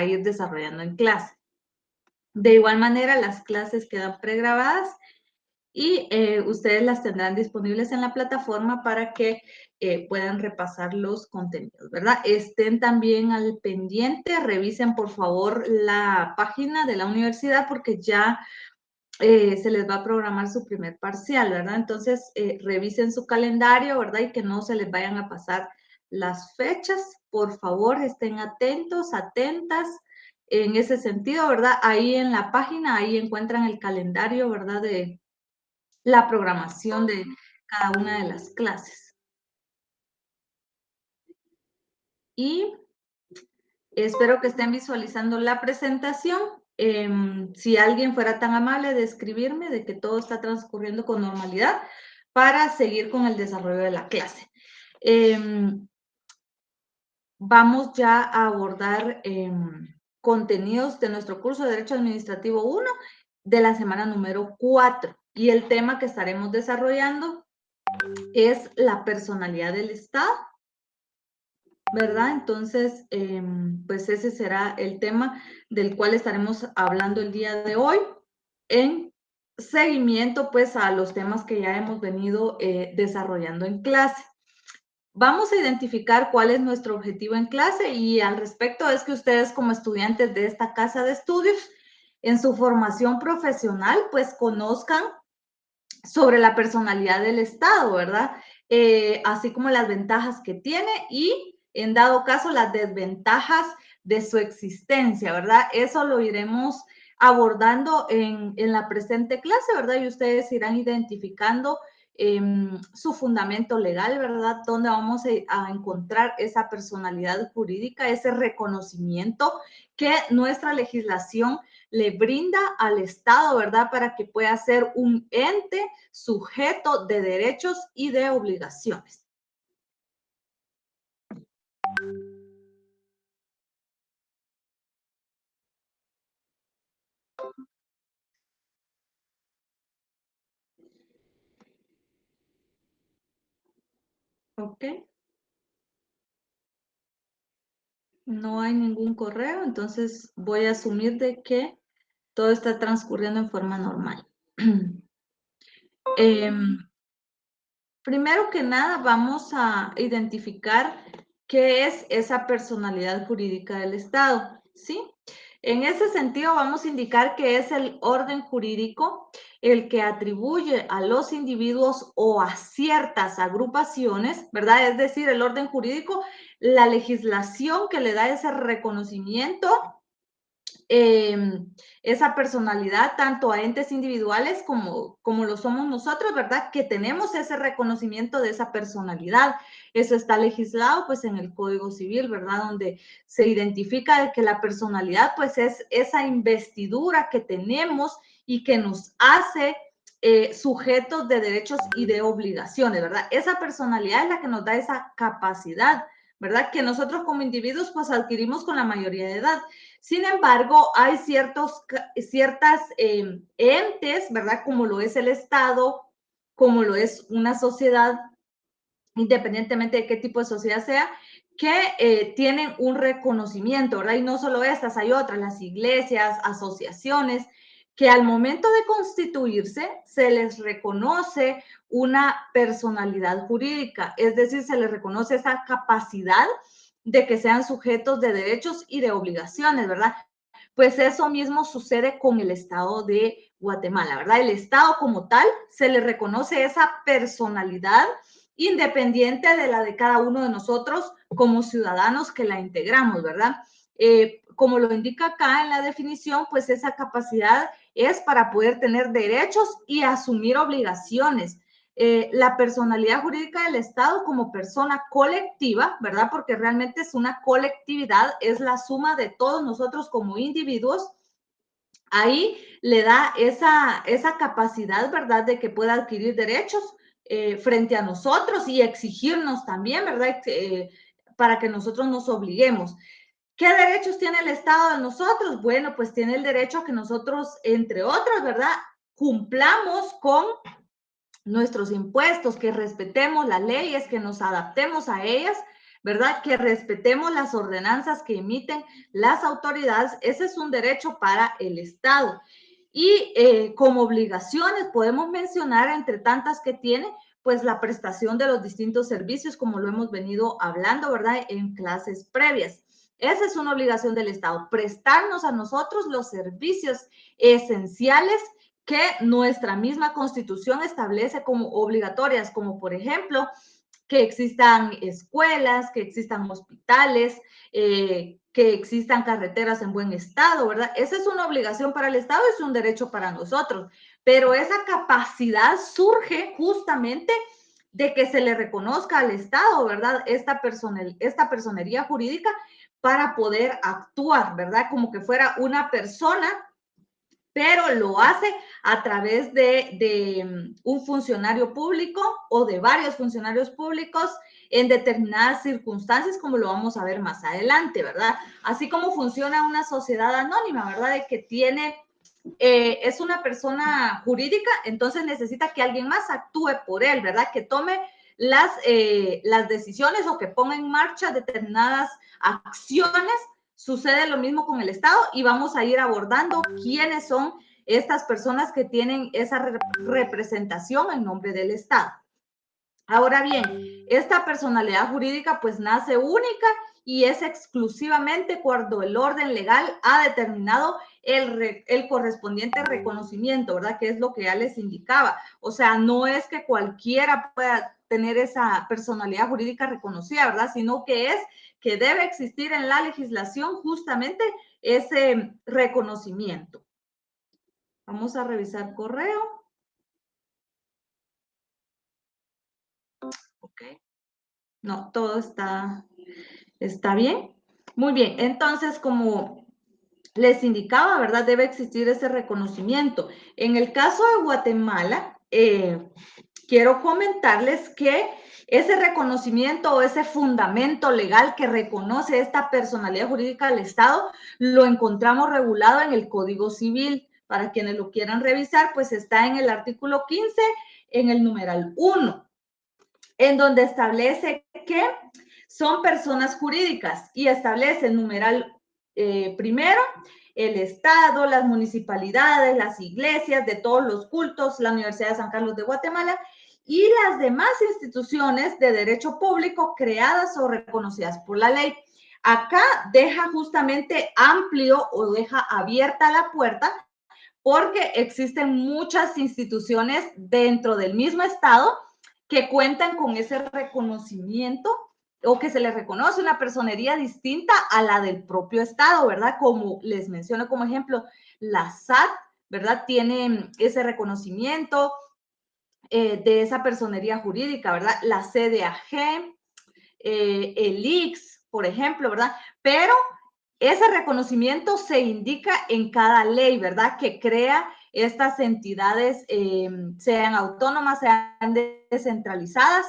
ir desarrollando en clase. De igual manera, las clases quedan pregrabadas y ustedes las tendrán disponibles en la plataforma para que puedan repasar los contenidos, ¿verdad? Estén también al pendiente, revisen por favor la página de la universidad porque ya se les va a programar su primer parcial, ¿verdad? Entonces, revisen su calendario, ¿verdad? Y que no se les vayan a pasar las fechas. Por favor, estén atentos, atentas en ese sentido, ¿verdad? Ahí en la página, ahí encuentran el calendario, ¿verdad? De la programación de cada una de las clases. Y espero que estén visualizando la presentación. Si alguien fuera tan amable de escribirme de que todo está transcurriendo con normalidad para seguir con el desarrollo de la clase. Vamos ya a abordar contenidos de nuestro curso de Derecho Administrativo 1 de la semana número 4. Y el tema que estaremos desarrollando es la personalidad del Estado, ¿verdad? Entonces, pues ese será el tema del cual estaremos hablando el día de hoy en seguimiento pues a los temas que ya hemos venido desarrollando en clase. Vamos a identificar cuál es nuestro objetivo en clase y al respecto es que ustedes como estudiantes de esta casa de estudios en su formación profesional pues conozcan sobre la personalidad del Estado, ¿verdad? Así como las ventajas que tiene y, en dado caso, las desventajas de su existencia, ¿verdad? Eso lo iremos abordando en la presente clase, ¿verdad? Y ustedes irán identificando su fundamento legal, ¿verdad? Donde vamos a encontrar esa personalidad jurídica, ese reconocimiento que nuestra legislación le brinda al Estado, ¿verdad? Para que pueda ser un ente sujeto de derechos y de obligaciones. ¿Ok? No hay ningún correo, entonces voy a asumir de que todo está transcurriendo en forma normal. Primero que nada, vamos a identificar qué es esa personalidad jurídica del Estado, ¿sí? En ese sentido, vamos a indicar que es el orden jurídico el que atribuye a los individuos o a ciertas agrupaciones, ¿verdad? Es decir, el orden jurídico, la legislación que le da ese reconocimiento esa personalidad tanto a entes individuales como lo somos nosotros, ¿verdad? Que tenemos ese reconocimiento de esa personalidad. Eso está legislado pues en el Código Civil, ¿verdad? Donde se identifica de que la personalidad pues es esa investidura que tenemos y que nos hace sujetos de derechos y de obligaciones, ¿verdad? Esa personalidad es la que nos da esa capacidad, ¿verdad? Que nosotros como individuos pues adquirimos con la mayoría de edad. Sin embargo, hay ciertas entes, ¿verdad? Como lo es el Estado, como lo es una sociedad, independientemente de qué tipo de sociedad sea, que tienen un reconocimiento, ¿verdad? Y no solo estas, hay otras, las iglesias, asociaciones, que al momento de constituirse se les reconoce una personalidad jurídica, es decir, se les reconoce esa capacidad de que sean sujetos de derechos y de obligaciones, ¿verdad? Pues eso mismo sucede con el Estado de Guatemala, ¿verdad? El Estado como tal se le reconoce esa personalidad independiente de la de cada uno de nosotros como ciudadanos que la integramos, ¿verdad? Como lo indica acá en la definición, pues esa capacidad es para poder tener derechos y asumir obligaciones. La personalidad jurídica del Estado como persona colectiva, ¿verdad? Porque realmente es una colectividad, es la suma de todos nosotros como individuos. Ahí le da esa capacidad, ¿verdad? De que pueda adquirir derechos frente a nosotros y exigirnos también, ¿verdad? Para que nosotros nos obliguemos. ¿Qué derechos tiene el Estado de nosotros? Bueno, pues tiene el derecho a que nosotros, entre otros, ¿verdad? Cumplamos con nuestros impuestos, que respetemos las leyes, que nos adaptemos a ellas, ¿verdad? Que respetemos las ordenanzas que emiten las autoridades. Ese es un derecho para el Estado. Y como obligaciones podemos mencionar, entre tantas que tiene, pues la prestación de los distintos servicios, como lo hemos venido hablando, ¿verdad? En clases previas. Esa es una obligación del Estado, prestarnos a nosotros los servicios esenciales que nuestra misma Constitución establece como obligatorias, como por ejemplo, que existan escuelas, que existan hospitales, que existan carreteras en buen estado, ¿verdad? Esa es una obligación para el Estado, es un derecho para nosotros, pero esa capacidad surge justamente de que se le reconozca al Estado, ¿verdad? Esta personería jurídica para poder actuar, ¿verdad? Como que fuera una persona, pero lo hace a través de un funcionario público o de varios funcionarios públicos en determinadas circunstancias, como lo vamos a ver más adelante, ¿verdad? Así como funciona una sociedad anónima, ¿verdad? De que tiene, es una persona jurídica, entonces necesita que alguien más actúe por él, ¿verdad? Que tome las decisiones o que ponga en marcha determinadas acciones. Sucede lo mismo con el Estado y vamos a ir abordando quiénes son estas personas que tienen esa representación en nombre del Estado. Ahora bien, esta personalidad jurídica pues nace única y es exclusivamente cuando el orden legal ha determinado el correspondiente reconocimiento, ¿verdad? Que es lo que ya les indicaba. O sea, no es que cualquiera pueda tener esa personalidad jurídica reconocida, ¿verdad? Sino que es que debe existir en la legislación justamente ese reconocimiento. Vamos a revisar correo. Ok. No, todo está bien. Muy bien, entonces como les indicaba, ¿verdad? Debe existir ese reconocimiento. En el caso de Guatemala, quiero comentarles que ese reconocimiento o ese fundamento legal que reconoce esta personalidad jurídica del Estado, lo encontramos regulado en el Código Civil. Para quienes lo quieran revisar, pues está en el artículo 15, en el numeral 1, en donde establece que son personas jurídicas y establece el numeral primero, el Estado, las municipalidades, las iglesias de todos los cultos, la Universidad de San Carlos de Guatemala y las demás instituciones de derecho público creadas o reconocidas por la ley. Acá deja justamente amplio o deja abierta la puerta porque existen muchas instituciones dentro del mismo Estado que cuentan con ese reconocimiento o que se les reconoce una personería distinta a la del propio Estado, ¿verdad? Como les menciono como ejemplo, la SAT, ¿verdad? Tiene ese reconocimiento de esa personería jurídica, ¿verdad? La CDAG, el IX, por ejemplo, ¿verdad? Pero ese reconocimiento se indica en cada ley, ¿verdad? Que crea estas entidades, sean autónomas, sean descentralizadas.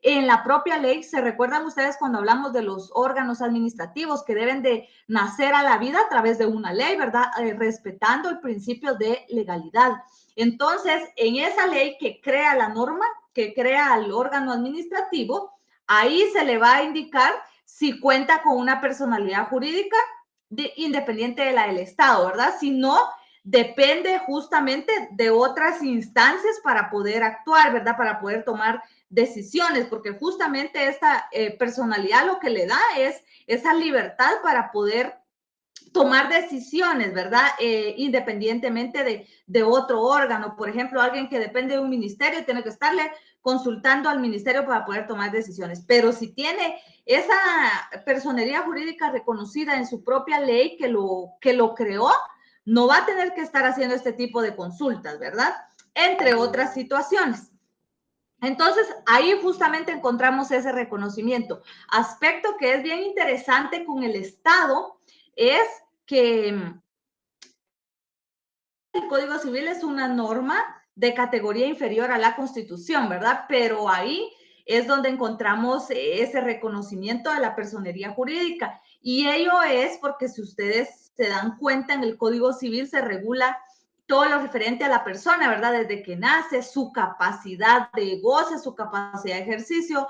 En la propia ley, ¿se recuerdan ustedes cuando hablamos de los órganos administrativos que deben de nacer a la vida a través de una ley, ¿verdad? Respetando el principio de legalidad. Entonces, en esa ley que crea la norma, que crea el órgano administrativo, ahí se le va a indicar si cuenta con una personalidad jurídica independiente de la del Estado, ¿verdad? Si no, depende justamente de otras instancias para poder actuar, ¿verdad? Para poder tomar decisiones, porque justamente esta personalidad lo que le da es esa libertad para poder tomar decisiones, ¿verdad? Independientemente de otro órgano. Por ejemplo, alguien que depende de un ministerio tiene que estarle consultando al ministerio para poder tomar decisiones. Pero si tiene esa personería jurídica reconocida en su propia ley que lo creó, no va a tener que estar haciendo este tipo de consultas, ¿verdad? Entre otras situaciones. Entonces, ahí justamente encontramos ese reconocimiento. Aspecto que es bien interesante con el Estado es que el Código Civil es una norma de categoría inferior a la Constitución, ¿verdad? Pero ahí es donde encontramos ese reconocimiento de la personería jurídica. Y ello es porque si ustedes se dan cuenta, en el Código Civil se regula todo lo referente a la persona, ¿verdad? Desde que nace, su capacidad de goce, su capacidad de ejercicio,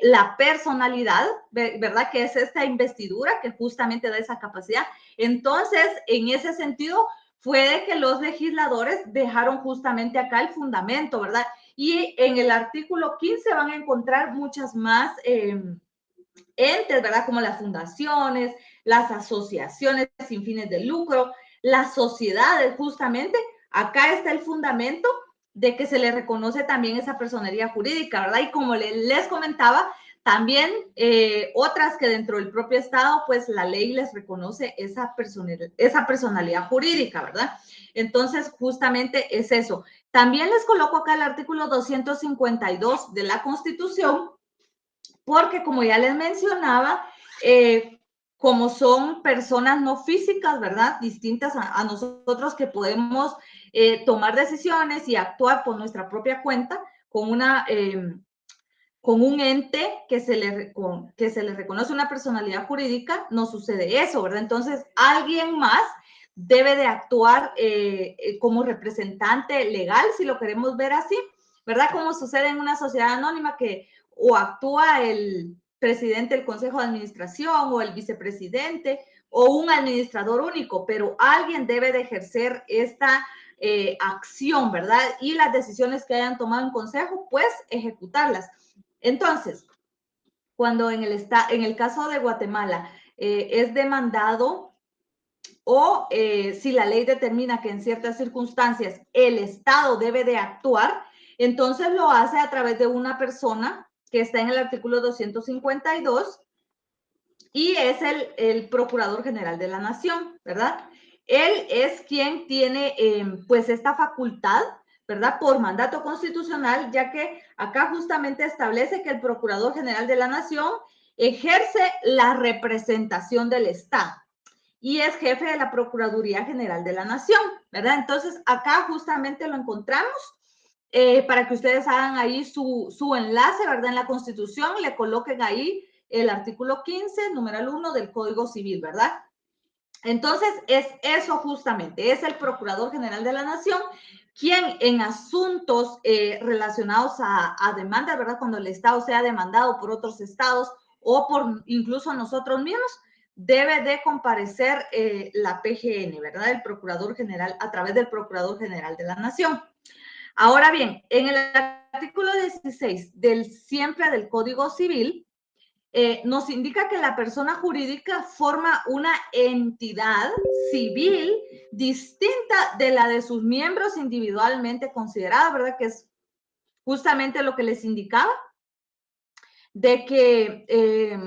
la personalidad, ¿verdad? Que es esta investidura que justamente da esa capacidad. Entonces, en ese sentido, fue de que los legisladores dejaron justamente acá el fundamento, ¿verdad? Y en el artículo 15 van a encontrar muchas más entes, ¿verdad? Como las fundaciones, las asociaciones sin fines de lucro, las sociedades, justamente. Acá está el fundamento de que se le reconoce también esa personería jurídica, ¿verdad? Y como les comentaba, también otras que dentro del propio Estado, pues la ley les reconoce esa personalidad jurídica, ¿verdad? Entonces, justamente es eso. También les coloco acá el artículo 252 de la Constitución, porque como ya les mencionaba, como son personas no físicas, ¿verdad? Distintas a nosotros que podemos tomar decisiones y actuar por nuestra propia cuenta con con un ente que se le reconoce una personalidad jurídica, no sucede eso, ¿verdad? Entonces, alguien más debe de actuar como representante legal, si lo queremos ver así, ¿verdad? Como sucede en una sociedad anónima que o actúa el presidente del consejo de administración o el vicepresidente o un administrador único, pero alguien debe de ejercer esta acción, ¿verdad? Y las decisiones que hayan tomado en consejo, pues ejecutarlas. Entonces, cuando en el caso de Guatemala es demandado o si la ley determina que en ciertas circunstancias el Estado debe de actuar, entonces lo hace a través de una persona que está en el artículo 252 y es el Procurador General de la Nación, ¿verdad? Él es quien tiene pues esta facultad, ¿verdad? Por mandato constitucional, ya que acá justamente establece que el Procurador General de la Nación ejerce la representación del Estado y es jefe de la Procuraduría General de la Nación, ¿verdad? Entonces, acá justamente lo encontramos para que ustedes hagan ahí su enlace, ¿verdad? En la Constitución, le coloquen ahí el artículo 15, numeral 1 del Código Civil, ¿verdad? Entonces, es eso justamente, es el Procurador General de la Nación quien en asuntos relacionados a demandas, ¿verdad? Cuando el Estado sea demandado por otros estados o por incluso nosotros mismos, debe de comparecer la PGN, ¿verdad? El Procurador General, a través del Procurador General de la Nación. Ahora bien, en el artículo 16 del siempre del Código Civil, nos indica que la persona jurídica forma una entidad civil distinta de la de sus miembros individualmente considerada, ¿verdad? Que es justamente lo que les indicaba, de que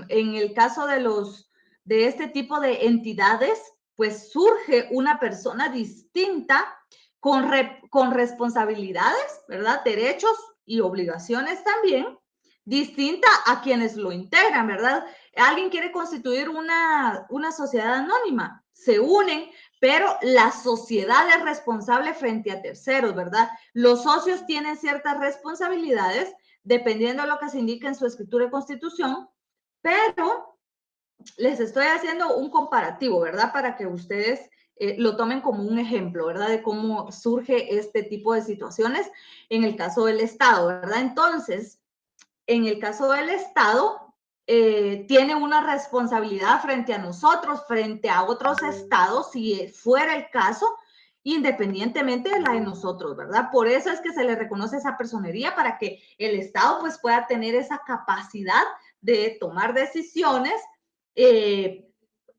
en el caso de este tipo de entidades, pues surge una persona distinta con responsabilidades, ¿verdad? Derechos y obligaciones también, distinta a quienes lo integran, ¿verdad? Alguien quiere constituir una sociedad anónima, se unen, pero la sociedad es responsable frente a terceros, ¿verdad? Los socios tienen ciertas responsabilidades dependiendo de lo que se indique en su escritura y constitución, pero les estoy haciendo un comparativo, ¿verdad? Para que ustedes lo tomen como un ejemplo, ¿verdad? De cómo surge este tipo de situaciones en el caso del Estado, ¿verdad? Entonces, en el caso del Estado, tiene una responsabilidad frente a nosotros, frente a otros estados, si fuera el caso, independientemente de la de nosotros, ¿verdad? Por eso es que se le reconoce esa personería para que el Estado pues pueda tener esa capacidad de tomar decisiones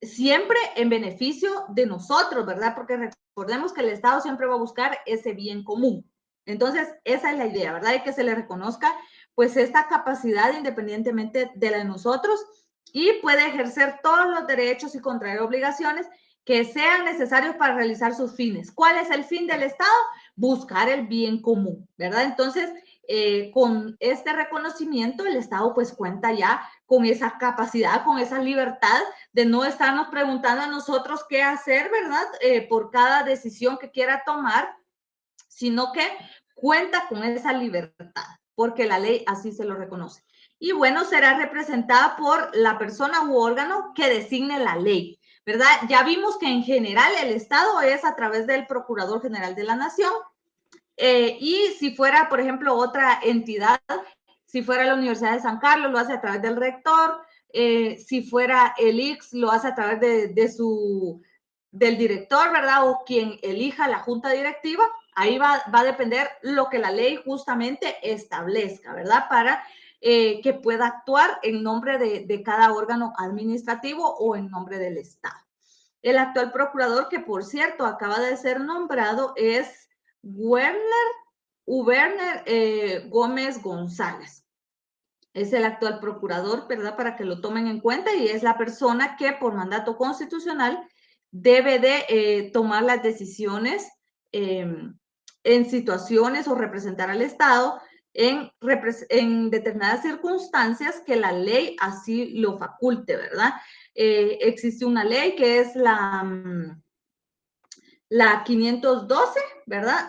siempre en beneficio de nosotros, ¿verdad? Porque recordemos que el Estado siempre va a buscar ese bien común. Entonces, esa es la idea, ¿verdad? De que se le reconozca pues esta capacidad independientemente de la de nosotros y puede ejercer todos los derechos y contraer obligaciones que sean necesarios para realizar sus fines. ¿Cuál es el fin del Estado? Buscar el bien común, ¿verdad? Entonces, con este reconocimiento, el Estado pues cuenta ya con esa capacidad, con esa libertad de no estarnos preguntando a nosotros qué hacer, ¿verdad? Por cada decisión que quiera tomar, sino que cuenta con esa libertad, porque la ley así se lo reconoce. Y bueno, será representada por la persona u órgano que designe la ley, ¿verdad? Ya vimos que en general el Estado es a través del Procurador General de la Nación, y si fuera, por ejemplo, otra entidad, Si fuera la Universidad de San Carlos, lo hace a través del rector. Si fuera el ICS, lo hace a través del director, ¿verdad? O quien elija la junta directiva. Ahí va a depender lo que la ley justamente establezca, ¿verdad? Para que pueda actuar en nombre de cada órgano administrativo o en nombre del Estado. El actual procurador, que por cierto acaba de ser nombrado, es Werner Gómez González. Es el actual procurador, ¿verdad? Para que lo tomen en cuenta, y es la persona que por mandato constitucional debe de tomar las decisiones en situaciones o representar al Estado en determinadas circunstancias que la ley así lo faculte, ¿verdad? Existe una ley que es la 512, ¿verdad?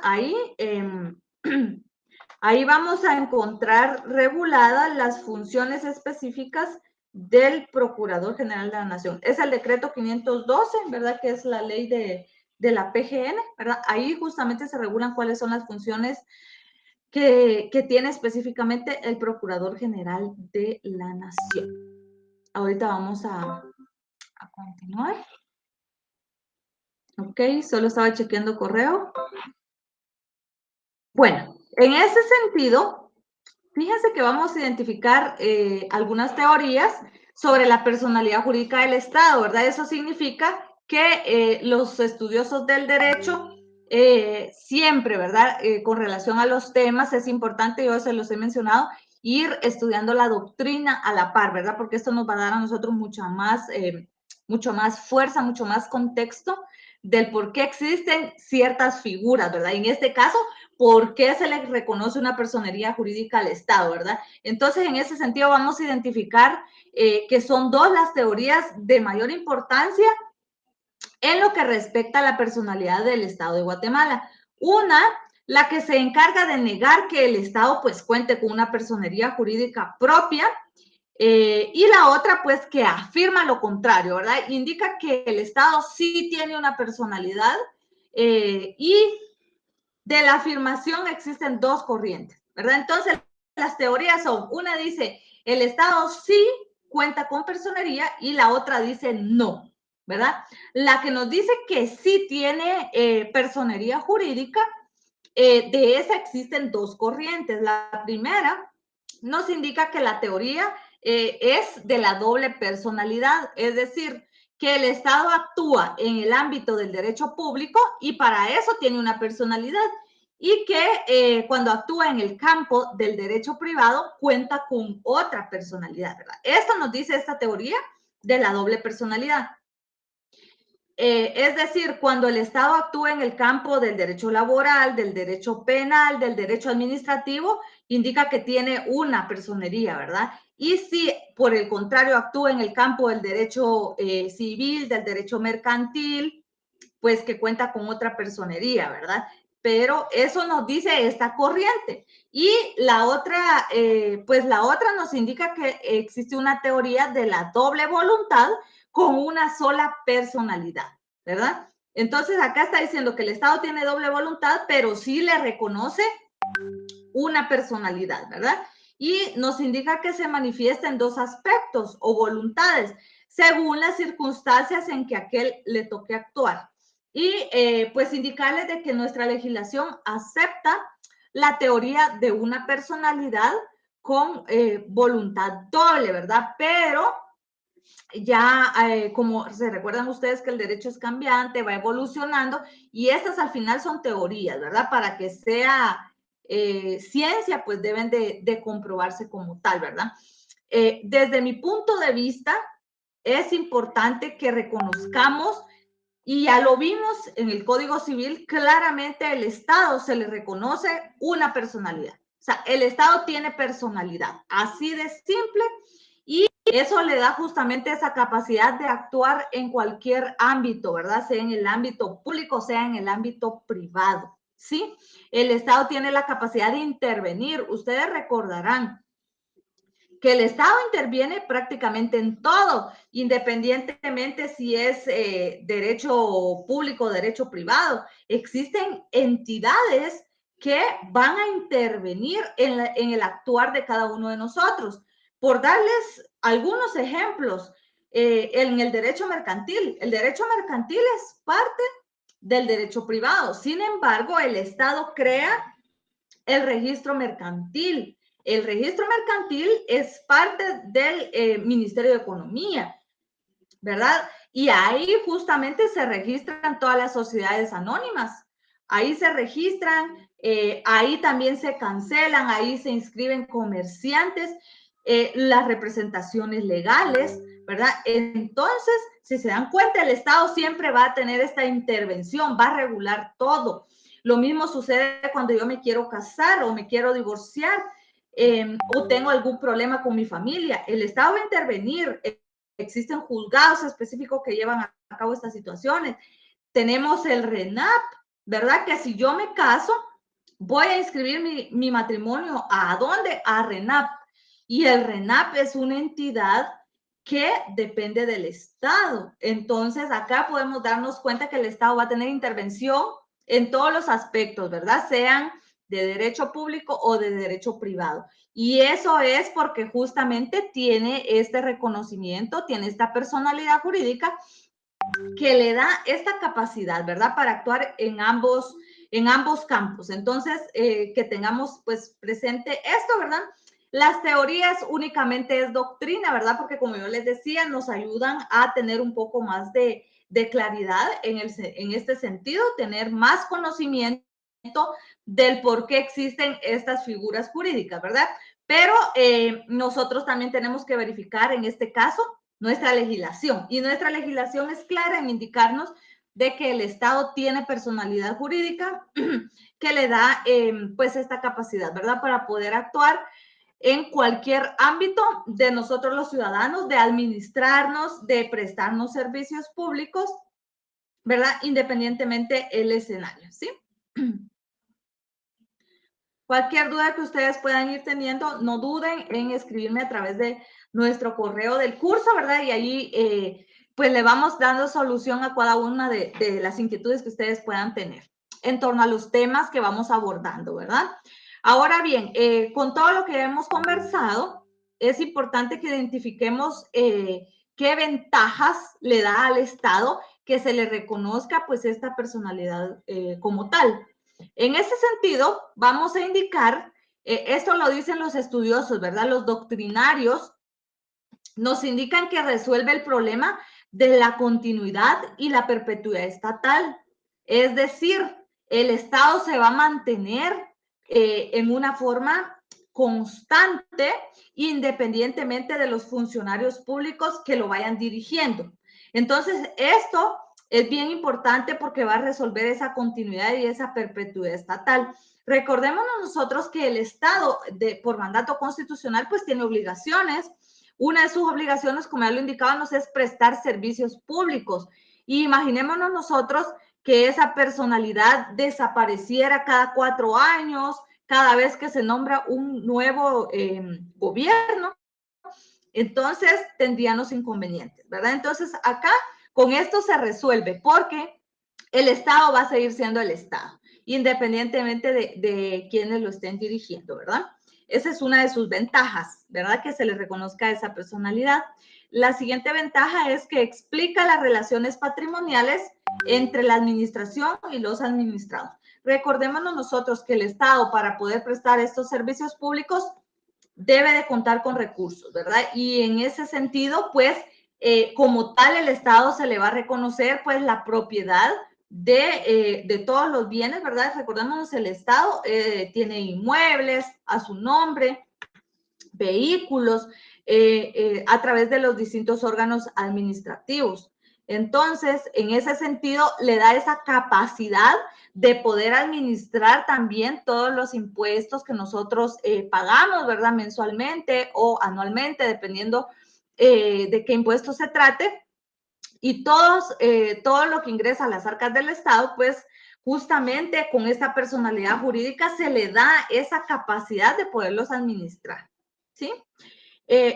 Ahí vamos a encontrar reguladas las funciones específicas del Procurador General de la Nación. Es el decreto 512, ¿verdad? Que es la ley de la PGN, ¿verdad? Ahí justamente se regulan cuáles son las funciones que tiene específicamente el Procurador General de la Nación. Ahorita vamos a continuar. Ok, solo estaba chequeando correo. Bueno, en ese sentido, fíjense que vamos a identificar algunas teorías sobre la personalidad jurídica del Estado, ¿verdad? Eso significa que los estudiosos del derecho siempre, ¿verdad? Con relación a los temas, es importante, yo se los he mencionado, ir estudiando la doctrina a la par, ¿verdad? Porque esto nos va a dar a nosotros mucho más fuerza, mucho más contexto del por qué existen ciertas figuras, ¿verdad? En este caso, ¿por qué se le reconoce una personería jurídica al Estado, verdad? Entonces, en ese sentido, vamos a identificar que son dos las teorías de mayor importancia en lo que respecta a la personalidad del Estado de Guatemala. Una, la que se encarga de negar que el Estado pues cuente con una personería jurídica propia, y la otra, pues, que afirma lo contrario, ¿verdad? Indica que el Estado sí tiene una personalidad, y de la afirmación existen dos corrientes, ¿verdad? Entonces, las teorías son, una dice, el Estado sí cuenta con personería, y la otra dice no, ¿verdad? La que nos dice que sí tiene personería jurídica, de esa existen dos corrientes. La primera nos indica que la teoría es de la doble personalidad, es decir, que el Estado actúa en el ámbito del derecho público y para eso tiene una personalidad, y que cuando actúa en el campo del derecho privado cuenta con otra personalidad, ¿verdad? Esto nos dice esta teoría de la doble personalidad. Es decir, cuando el Estado actúa en el campo del derecho laboral, del derecho penal, del derecho administrativo, indica que tiene una personería, ¿verdad? Y si, por el contrario, actúa en el campo del derecho civil, del derecho mercantil, pues que cuenta con otra personería, ¿verdad? Pero eso nos dice esta corriente. Y la otra, pues la otra nos indica que existe una teoría de la doble voluntad con una sola personalidad, ¿verdad? Entonces acá está diciendo que el Estado tiene doble voluntad, pero sí le reconoce una personalidad, ¿verdad? Y nos indica que se manifiesta en dos aspectos o voluntades, según las circunstancias en que aquel le toque actuar. Y pues indicarles de que nuestra legislación acepta la teoría de una personalidad con voluntad doble, ¿verdad? Pero ya, como se recuerdan ustedes que el derecho es cambiante, va evolucionando, y estas al final son teorías, ¿verdad? Para que sea ciencia, pues deben de comprobarse como tal, ¿verdad? Desde mi punto de vista, es importante que reconozcamos, y ya lo vimos en el Código Civil, claramente al Estado se le reconoce una personalidad. O sea, el Estado tiene personalidad, así de simple, y eso le da justamente esa capacidad de actuar en cualquier ámbito, ¿verdad? Sea en el ámbito público, sea en el ámbito privado, ¿sí? El Estado tiene la capacidad de intervenir. Ustedes recordarán que el Estado interviene prácticamente en todo, independientemente si es derecho público o derecho privado. Existen entidades que van a intervenir en el actuar de cada uno de nosotros. Por darles algunos ejemplos, en el derecho mercantil es parte del derecho privado. Sin embargo, el Estado crea el registro mercantil. El registro mercantil es parte del Ministerio de Economía, ¿verdad? Y ahí justamente se registran todas las sociedades anónimas. Ahí se registran, ahí también se cancelan, ahí se inscriben comerciantes, las representaciones legales, ¿verdad? Entonces, si se dan cuenta, el Estado siempre va a tener esta intervención, va a regular todo. Lo mismo sucede cuando yo me quiero casar o me quiero divorciar o tengo algún problema con mi familia. El Estado va a intervenir. Existen juzgados específicos que llevan a cabo estas situaciones. Tenemos el RENAP, ¿verdad? Que si yo me caso, voy a inscribir mi matrimonio. ¿A dónde? A RENAP. Y el RENAP es una entidad que depende del Estado. Entonces, acá podemos darnos cuenta que el Estado va a tener intervención en todos los aspectos, ¿verdad? Sean de derecho público o de derecho privado. Y eso es porque justamente tiene este reconocimiento, tiene esta personalidad jurídica que le da esta capacidad, ¿verdad? Para actuar en ambos campos. Entonces, que tengamos pues presente esto, ¿verdad? Las teorías únicamente es doctrina, ¿verdad? Porque como yo les decía, nos ayudan a tener un poco más de claridad en este sentido, tener más conocimiento del por qué existen estas figuras jurídicas, ¿verdad? Pero nosotros también tenemos que verificar en este caso nuestra legislación. Y nuestra legislación es clara en indicarnos de que el Estado tiene personalidad jurídica que le da pues esta capacidad, ¿verdad? Para poder actuar en cualquier ámbito de nosotros los ciudadanos, de administrarnos, de prestarnos servicios públicos, ¿verdad? Independientemente el escenario, ¿sí? Cualquier duda que ustedes puedan ir teniendo, no duden en escribirme a través de nuestro correo del curso, ¿verdad? Y ahí pues le vamos dando solución a cada una de las inquietudes que ustedes puedan tener en torno a los temas que vamos abordando, ¿verdad? Ahora bien, con todo lo que hemos conversado, es importante que identifiquemos qué ventajas le da al Estado que se le reconozca pues esta personalidad como tal. En ese sentido, vamos a indicar, esto lo dicen los estudiosos, ¿verdad? Los doctrinarios nos indican que resuelve el problema de la continuidad y la perpetuidad estatal. Es decir, el Estado se va a mantener en una forma constante, independientemente de los funcionarios públicos que lo vayan dirigiendo. Entonces, esto es bien importante porque va a resolver esa continuidad y esa perpetuidad estatal. Recordémonos nosotros que el Estado, por mandato constitucional, pues tiene obligaciones. Una de sus obligaciones, como ya lo indicábamos, es prestar servicios públicos. Y imaginémonos nosotros que esa personalidad desapareciera cada 4 años, cada vez que se nombra un nuevo gobierno, entonces tendrían los inconvenientes, ¿verdad? Entonces acá con esto se resuelve porque el Estado va a seguir siendo el Estado, independientemente de quienes lo estén dirigiendo, ¿verdad? Esa es una de sus ventajas, ¿verdad? Que se le reconozca esa personalidad. La siguiente ventaja es que explica las relaciones patrimoniales entre la administración y los administrados. Recordémonos nosotros que el Estado, para poder prestar estos servicios públicos, debe de contar con recursos, ¿verdad? Y en ese sentido, pues, como tal, el Estado se le va a reconocer, pues, la propiedad de todos los bienes, ¿verdad? Recordémonos, el Estado tiene inmuebles a su nombre, vehículos, a través de los distintos órganos administrativos. Entonces, en ese sentido, le da esa capacidad de poder administrar también todos los impuestos que nosotros pagamos, ¿verdad? Mensualmente o anualmente, dependiendo de qué impuesto se trate. Y todo lo que ingresa a las arcas del Estado, pues justamente con esta personalidad jurídica se le da esa capacidad de poderlos administrar, ¿sí?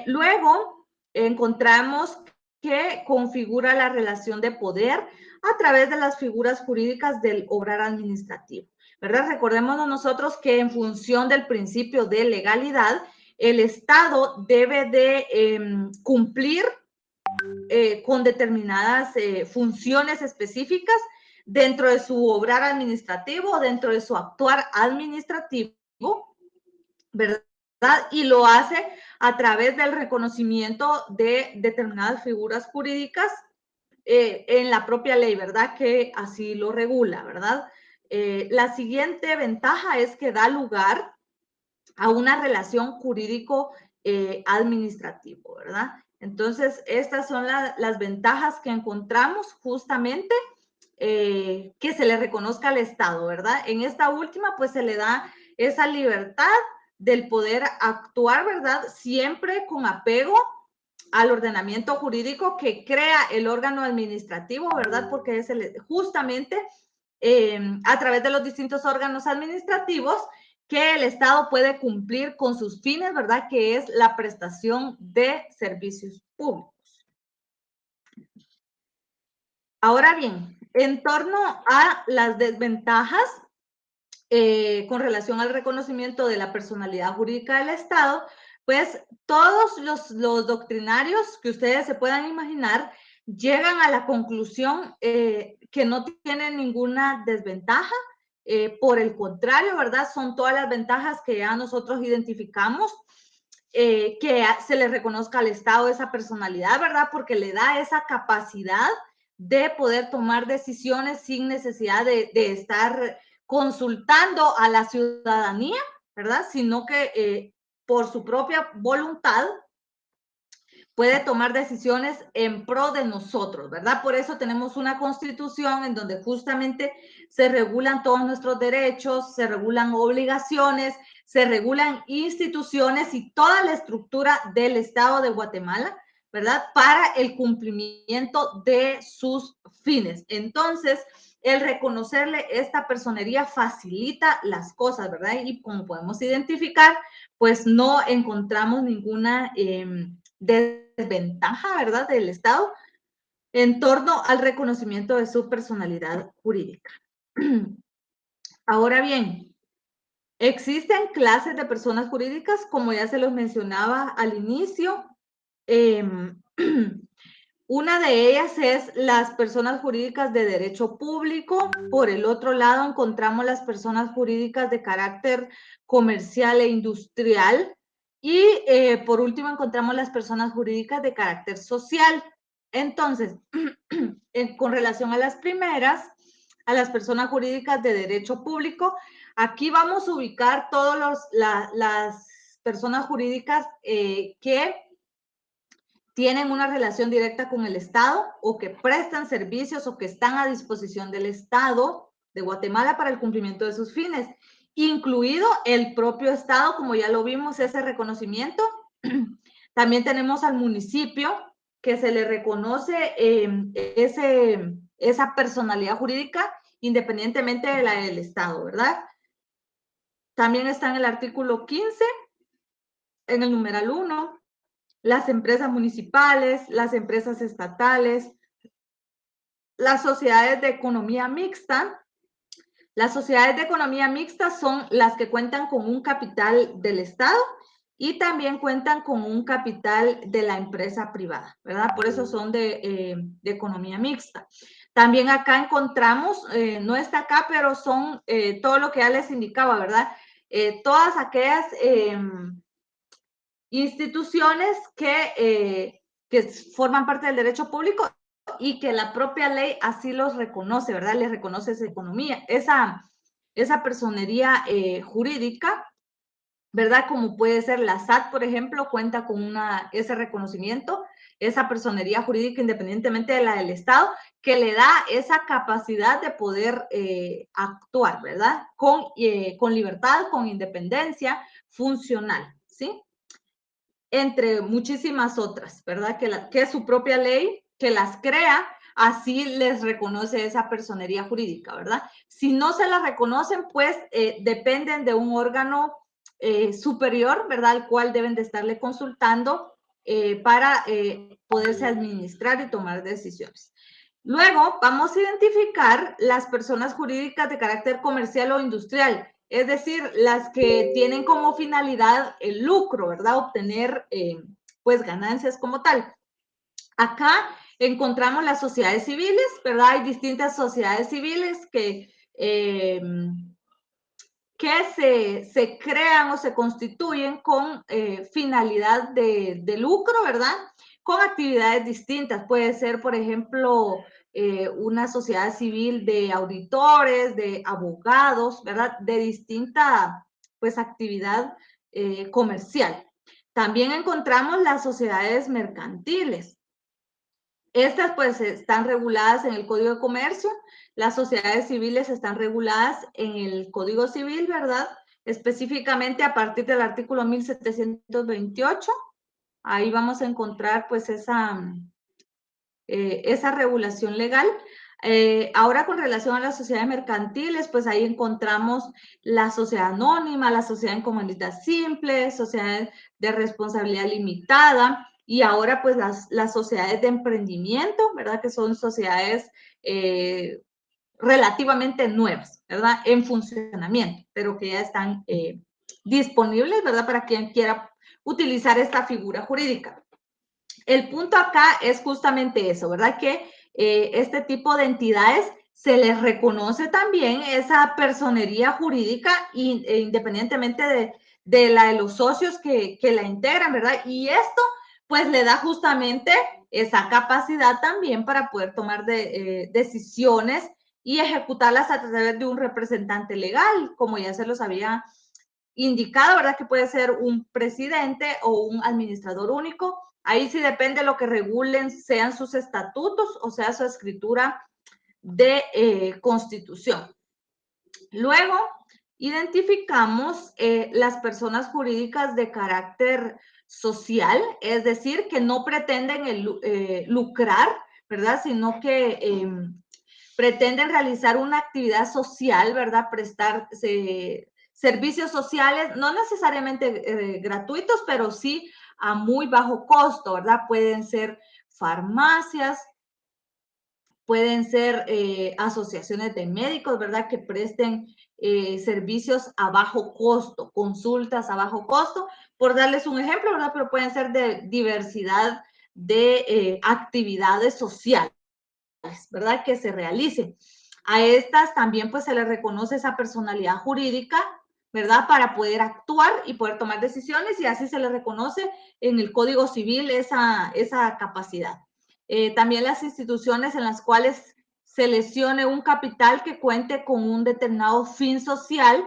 Luego encontramos que configura la relación de poder a través de las figuras jurídicas del obrar administrativo, ¿verdad? Recordémonos nosotros que en función del principio de legalidad, el Estado debe de cumplir con determinadas funciones específicas dentro de su obrar administrativo, dentro de su actuar administrativo, ¿verdad? Y lo hace a través del reconocimiento de determinadas figuras jurídicas en la propia ley, ¿verdad? Que así lo regula, ¿verdad? La siguiente ventaja es que da lugar a una relación jurídico administrativo, ¿verdad? Entonces, estas son las ventajas que encontramos justamente que se le reconozca al Estado, ¿verdad? En esta última, pues se le da esa libertad del poder actuar, ¿verdad? Siempre con apego al ordenamiento jurídico que crea el órgano administrativo, ¿verdad? Porque es justamente a través de los distintos órganos administrativos que el Estado puede cumplir con sus fines, ¿verdad? Que es la prestación de servicios públicos. Ahora bien, en torno a las desventajas con relación al reconocimiento de la personalidad jurídica del Estado, pues todos los doctrinarios que ustedes se puedan imaginar llegan a la conclusión que no tienen ninguna desventaja. Por el contrario, ¿verdad? Son todas las ventajas que ya nosotros identificamos, que se le reconozca al Estado esa personalidad, ¿verdad? Porque le da esa capacidad de poder tomar decisiones sin necesidad de estar consultando a la ciudadanía, ¿verdad? Sino que por su propia voluntad puede tomar decisiones en pro de nosotros, ¿verdad? Por eso tenemos una constitución en donde justamente se regulan todos nuestros derechos, se regulan obligaciones, se regulan instituciones y toda la estructura del Estado de Guatemala, ¿verdad? Para el cumplimiento de sus fines. Entonces, el reconocerle esta personería facilita las cosas, ¿verdad? Y como podemos identificar, pues no encontramos ninguna desventaja, ¿verdad?, del Estado en torno al reconocimiento de su personalidad jurídica. Ahora bien, existen clases de personas jurídicas, como ya se los mencionaba al inicio. Una de ellas es las personas jurídicas de derecho público. Por el otro lado, encontramos las personas jurídicas de carácter comercial e industrial. Y por último, encontramos las personas jurídicas de carácter social. Entonces, con relación a las primeras, a las personas jurídicas de derecho público, aquí vamos a ubicar todas las personas jurídicas que tienen una relación directa con el Estado o que prestan servicios o que están a disposición del Estado de Guatemala para el cumplimiento de sus fines, incluido el propio Estado, como ya lo vimos, ese reconocimiento. También tenemos al municipio, que se le reconoce esa personalidad jurídica independientemente de la del Estado, ¿verdad? También está en el artículo 15, en el numeral 1, las empresas municipales, las empresas estatales, las sociedades de economía mixta. Las sociedades de economía mixta son las que cuentan con un capital del Estado y también cuentan con un capital de la empresa privada, ¿verdad? Por eso son de economía mixta. También acá encontramos, no está acá, pero son todo lo que ya les indicaba, ¿verdad? Todas aquellas instituciones que forman parte del derecho público y que la propia ley así los reconoce, ¿verdad? Les reconoce esa economía, esa personería jurídica, ¿verdad? Como puede ser la SAT, por ejemplo, cuenta con ese reconocimiento, esa personería jurídica independientemente de la del Estado, que le da esa capacidad de poder actuar, ¿verdad? Con libertad, con independencia funcional, ¿sí? Entre muchísimas otras, ¿verdad? Que su propia ley, que las crea, así les reconoce esa personería jurídica, ¿verdad? Si no se la reconocen, pues dependen de un órgano superior, ¿verdad? Al cual deben de estarle consultando para poderse administrar y tomar decisiones. Luego vamos a identificar las personas jurídicas de carácter comercial o industrial, es decir, las que tienen como finalidad el lucro, ¿verdad? Obtener pues ganancias como tal. Acá encontramos las sociedades civiles, ¿verdad? Hay distintas sociedades civiles que se crean o se constituyen con finalidad de lucro, ¿verdad? Con actividades distintas. Puede ser, por ejemplo, una sociedad civil de auditores, de abogados, ¿verdad? De distinta, pues, actividad comercial. También encontramos las sociedades mercantiles. Estas pues están reguladas en el Código de Comercio, las sociedades civiles están reguladas en el Código Civil, ¿verdad? Específicamente a partir del artículo 1728, ahí vamos a encontrar pues esa regulación legal. Ahora con relación a las sociedades mercantiles, pues ahí encontramos la sociedad anónima, la sociedad en comandita simple, sociedades de responsabilidad limitada y ahora pues las sociedades de emprendimiento, ¿verdad? Que son sociedades relativamente nuevas, ¿verdad? En funcionamiento, pero que ya están disponibles, ¿verdad? Para quien quiera utilizar esta figura jurídica. El punto acá es justamente eso, ¿verdad? Que este tipo de entidades se les reconoce también esa personería jurídica independientemente de la de los socios que la integran, ¿verdad? Y esto pues le da justamente esa capacidad también para poder tomar decisiones y ejecutarlas a través de un representante legal, como ya se los había indicado, ¿verdad? Que puede ser un presidente o un administrador único. Ahí sí depende de lo que regulen, sean sus estatutos o sea su escritura de constitución. Luego, identificamos las personas jurídicas de carácter social, es decir, que no pretenden lucrar, ¿verdad? Sino que pretenden realizar una actividad social, ¿verdad? Prestar servicios sociales, no necesariamente gratuitos, pero sí a muy bajo costo, ¿verdad? Pueden ser farmacias, pueden ser asociaciones de médicos, ¿verdad? Que presten servicios a bajo costo, consultas a bajo costo, por darles un ejemplo, ¿verdad? Pero pueden ser de diversidad de actividades sociales, ¿verdad? Que se realicen. A estas también pues se les reconoce esa personalidad jurídica, ¿verdad? Para poder actuar y poder tomar decisiones y así se les reconoce en el Código Civil esa capacidad. También las instituciones en las cuales se lesione un capital que cuente con un determinado fin social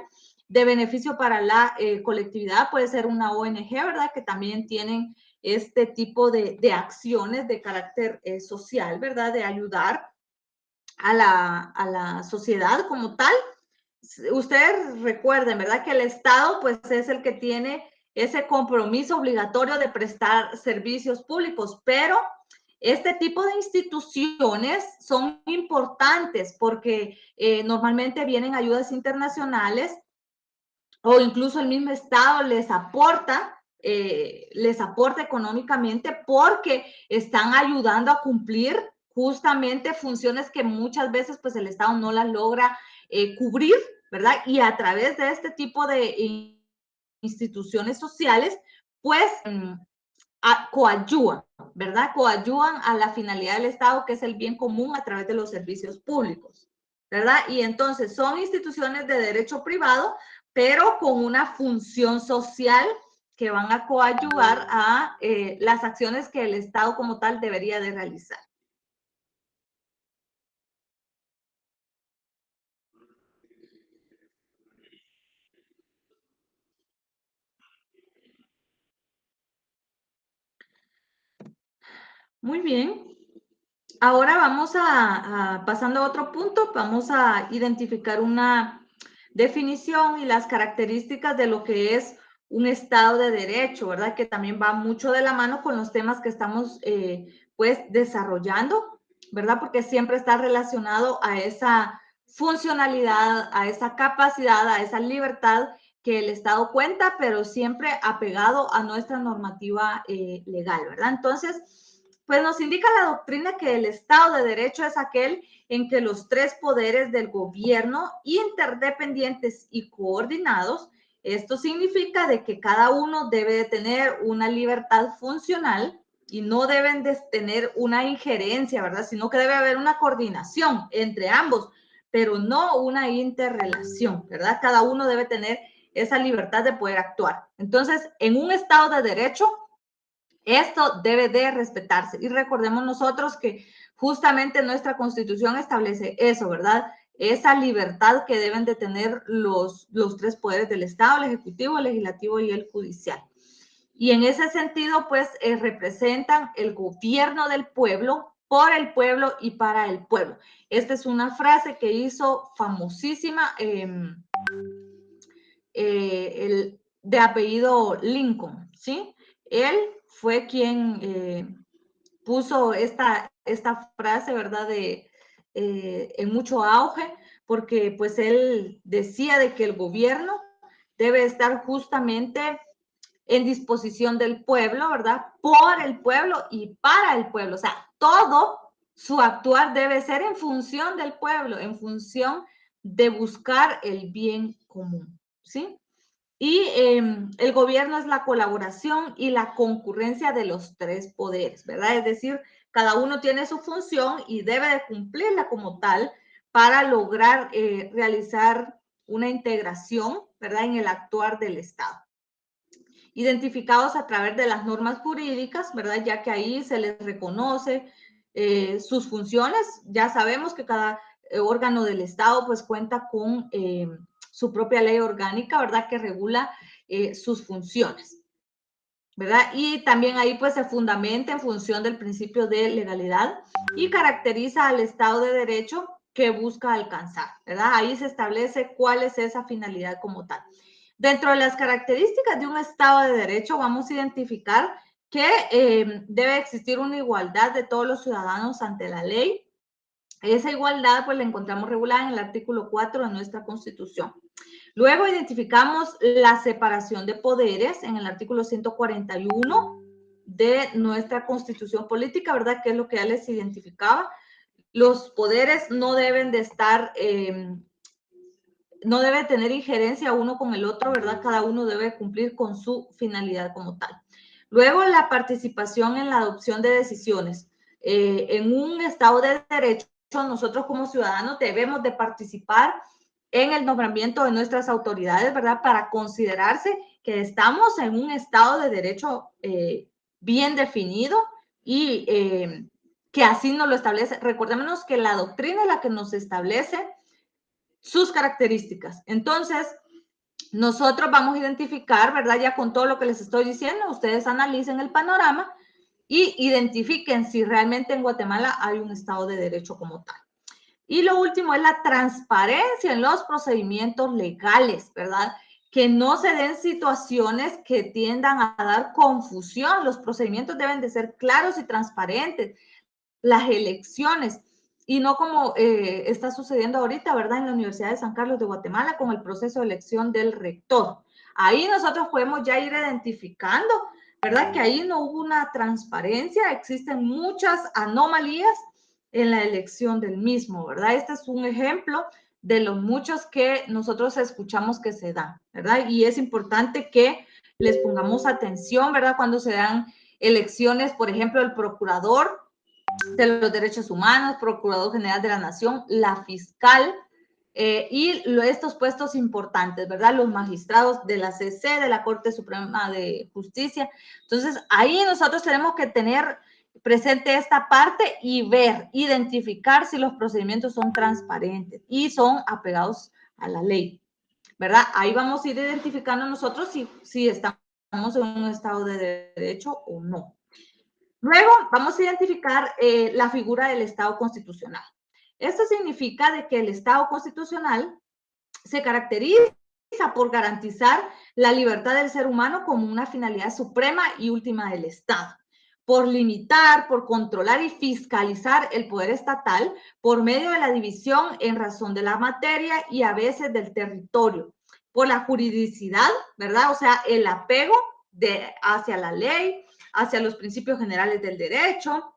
de beneficio para la colectividad, puede ser una ONG, ¿verdad? Que también tienen este tipo de acciones de carácter social, ¿verdad? De ayudar a la sociedad como tal. Ustedes recuerden, ¿verdad? Que el Estado pues es el que tiene ese compromiso obligatorio de prestar servicios públicos, pero este tipo de instituciones son importantes porque normalmente vienen ayudas internacionales o incluso el mismo Estado les aporta económicamente porque están ayudando a cumplir justamente funciones que muchas veces pues el Estado no las logra cubrir, ¿verdad? Y a través de este tipo de instituciones sociales, pues coadyuvan, ¿verdad? Coadyuvan a la finalidad del Estado, que es el bien común a través de los servicios públicos, ¿verdad? Y entonces son instituciones de derecho privado, pero con una función social que van a coadyuvar a las acciones que el Estado como tal debería de realizar. Muy bien. Ahora vamos pasando a otro punto, vamos a identificar una definición y las características de lo que es un Estado de Derecho, ¿verdad? Que también va mucho de la mano con los temas que estamos, pues, desarrollando, ¿verdad? Porque siempre está relacionado a esa funcionalidad, a esa capacidad, a esa libertad que el Estado cuenta, pero siempre apegado a nuestra normativa legal, ¿verdad? Entonces, Pues nos indica la doctrina que el Estado de Derecho es aquel en que los tres poderes del gobierno, interdependientes y coordinados, esto significa de que cada uno debe de tener una libertad funcional y no deben de tener una injerencia, ¿verdad? Sino que debe haber una coordinación entre ambos, pero no una interrelación, ¿verdad? Cada uno debe tener esa libertad de poder actuar. Entonces, en un Estado de Derecho, esto debe de respetarse. Y recordemos nosotros que justamente nuestra Constitución establece eso, ¿verdad? Esa libertad que deben de tener los tres poderes del Estado, el Ejecutivo, el Legislativo y el Judicial. Y en ese sentido, pues, representan el gobierno del pueblo, por el pueblo y para el pueblo. Esta es una frase que hizo famosísima de apellido Lincoln, ¿sí? Él fue quien puso esta frase, ¿verdad? En mucho auge, porque pues él decía de que el gobierno debe estar justamente en disposición del pueblo, ¿verdad? Por el pueblo y para el pueblo. O sea, todo su actuar debe ser en función del pueblo, en función de buscar el bien común, ¿sí? Y el gobierno es la colaboración y la concurrencia de los tres poderes, ¿verdad? Es decir, cada uno tiene su función y debe de cumplirla como tal para lograr realizar una integración, ¿verdad? En el actuar del Estado. Identificados a través de las normas jurídicas, ¿verdad? Ya que ahí se les reconoce sus funciones. Ya sabemos que cada órgano del Estado pues cuenta con su propia ley orgánica, ¿verdad? Que regula sus funciones, ¿verdad? Y también ahí pues se fundamenta en función del principio de legalidad y caracteriza al Estado de Derecho que busca alcanzar, ¿verdad? Ahí se establece cuál es esa finalidad como tal. Dentro de las características de un Estado de Derecho vamos a identificar que debe existir una igualdad de todos los ciudadanos ante la ley. Esa igualdad pues la encontramos regulada en el artículo 4 de nuestra Constitución. Luego identificamos la separación de poderes en el artículo 141 de nuestra Constitución Política, ¿verdad? Que es lo que ya les identificaba. Los poderes no deben de estar no debe tener injerencia uno con el otro, ¿verdad? Cada uno debe cumplir con su finalidad como tal. Luego, la participación en la adopción de decisiones. En un Estado de Derecho, nosotros como ciudadanos debemos de participar en el nombramiento de nuestras autoridades, ¿verdad? Para considerarse que estamos en un Estado de Derecho bien definido y que así nos lo establece. Recordémonos que la doctrina es la que nos establece sus características. Entonces, nosotros vamos a identificar, ¿verdad? Ya con todo lo que les estoy diciendo, ustedes analicen el panorama y identifiquen si realmente en Guatemala hay un Estado de Derecho como tal. Y lo último es la transparencia en los procedimientos legales, ¿verdad? Que no se den situaciones que tiendan a dar confusión. Los procedimientos deben de ser claros y transparentes. Las elecciones, y no como está sucediendo ahorita, ¿verdad? En la Universidad de San Carlos de Guatemala con el proceso de elección del rector. Ahí nosotros podemos ya ir identificando, ¿verdad? Que ahí no hubo una transparencia, existen muchas anomalías en la elección del mismo, ¿verdad? Este es un ejemplo de los muchos que nosotros escuchamos que se dan, ¿verdad? Y es importante que les pongamos atención, ¿verdad? Cuando se dan elecciones, por ejemplo, el procurador de los Derechos Humanos, Procurador General de la Nación, la fiscal y estos puestos importantes, ¿verdad? Los magistrados de la CC, de la Corte Suprema de Justicia. Entonces, ahí nosotros tenemos que tener presente esta parte y ver, identificar si los procedimientos son transparentes y son apegados a la ley, ¿verdad? Ahí vamos a ir identificando nosotros si estamos en un Estado de Derecho o no. Luego vamos a identificar la figura del Estado constitucional. Esto significa de que el Estado constitucional se caracteriza por garantizar la libertad del ser humano como una finalidad suprema y última del Estado, por limitar, por controlar y fiscalizar el poder estatal por medio de la división en razón de la materia y a veces del territorio, por la juridicidad, ¿verdad? O sea, el apego hacia la ley, hacia los principios generales del derecho,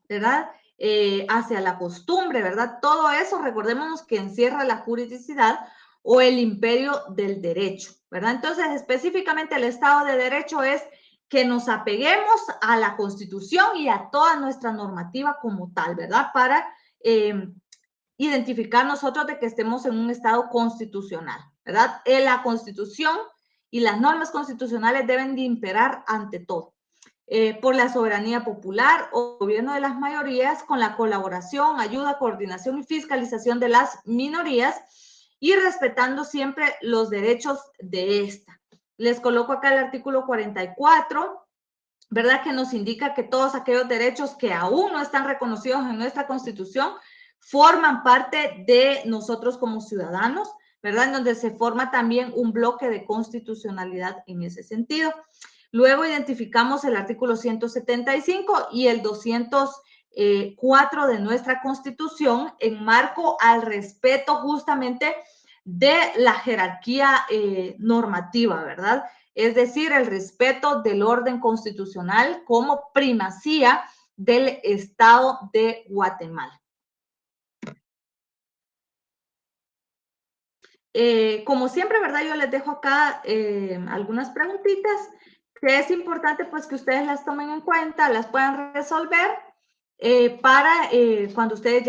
¿verdad? Hacia la costumbre, ¿verdad? Todo eso, recordémonos que encierra la juridicidad o el imperio del derecho, ¿verdad? Entonces, específicamente el Estado de Derecho es que nos apeguemos a la Constitución y a toda nuestra normativa como tal, ¿verdad? Para identificar nosotros de que estemos en un Estado constitucional, ¿verdad? La Constitución y las normas constitucionales deben de imperar ante todo. Por la soberanía popular o gobierno de las mayorías con la colaboración, ayuda, coordinación y fiscalización de las minorías y respetando siempre los derechos de esta. Les coloco acá el artículo 44, ¿verdad? Que nos indica que todos aquellos derechos que aún no están reconocidos en nuestra Constitución forman parte de nosotros como ciudadanos, ¿verdad? En donde se forma también un bloque de constitucionalidad en ese sentido. Luego identificamos el artículo 175 y el 204 de nuestra Constitución en marco al respeto justamente de la jerarquía normativa, ¿verdad? Es decir, el respeto del orden constitucional como primacía del Estado de Guatemala. Como siempre, ¿verdad? Yo les dejo acá algunas preguntitas que es importante pues que ustedes las tomen en cuenta, las puedan resolver para cuando ustedes ya